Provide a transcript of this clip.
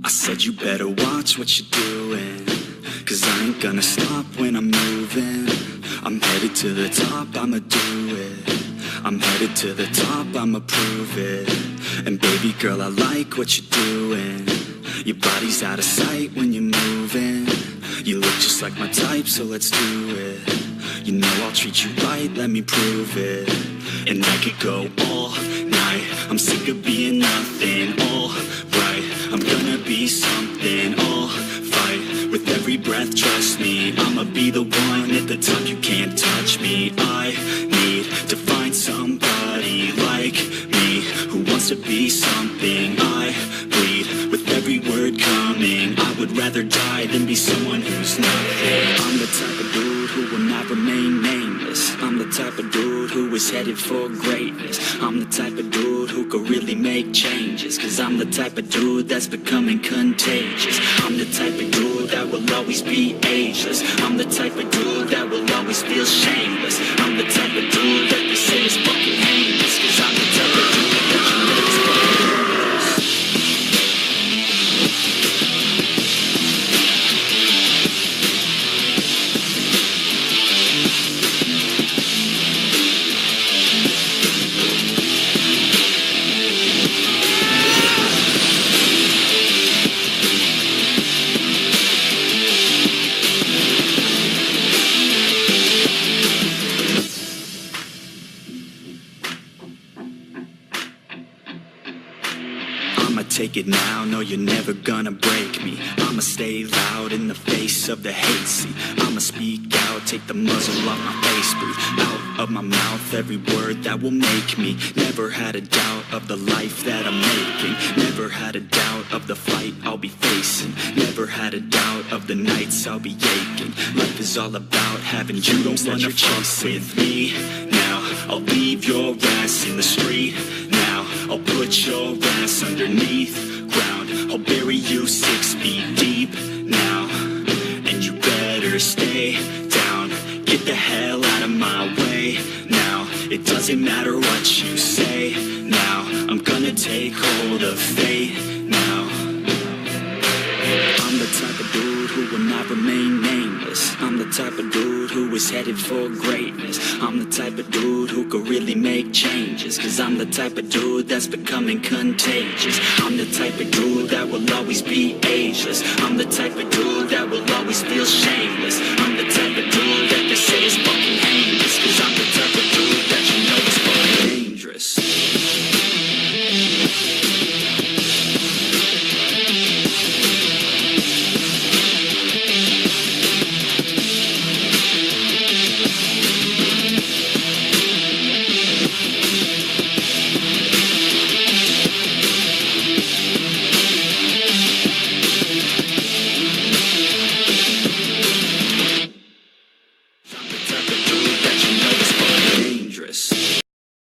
I said you better watch what you're doing, 'cause I ain't gonna stop when I'm moving. I'm headed to the top, I'ma do it. I'm headed to the top, I'ma prove it. And baby girl, I like what you're doing. Your body's out of sight when you're moving. You look just like my type, so let's do it. You know I'll treat you right, let me prove it. And I could go all night, I'm sick of being nothing. All right, I'm gonna be something. All fight with every breath, trust me. I'ma be the one at the top, you can't touch me. I need to find somebody like me, who wants to be something. I bleed with every word coming. I would rather die than be someone who's nothing. I'm the type of dude who will not remain nameless. I'm the type of dude who is headed for greatness. I'm the type of dude who could really make changes, 'cause I'm the type of dude that's becoming contagious. I'm the type of dude that will always be ageless. I'm the type of dude that will always feel shameless. I'm the type of dude that they say is fucking heinous, 'cause I'm the type of dude that you know is fucking hopeless. I'ma take it now, no you're never gonna break me. I'ma stay loud in the face of the hate, see. I'ma speak out, take the muzzle off my face, breathe out of my mouth every word that will make me. Never had a doubt of the life that I'm making. Never had a doubt of the fight I'll be facing. Never had a doubt of the nights I'll be aching. Life is all about having dreams that you're chasing. With me now, I'll leave your ass in the street. Now, I'll put your ass underneath ground. I'll bury you 6 feet deep now, and you better stay down. Get the hell out of my way now. It doesn't matter what you say now. I'm gonna take hold of fate now. I'm the type of dude who will not remain nameless. I'm the type of dude who is headed for greatness. I'm the type of dude who could really make changes, 'cause I'm the type of dude that's becoming contagious. I'm the type of dude that will always be ageless. I'm the type of dude that will always feel shameless. I'm the type of dude that they say is fucking heinous, 'cause I'm the type of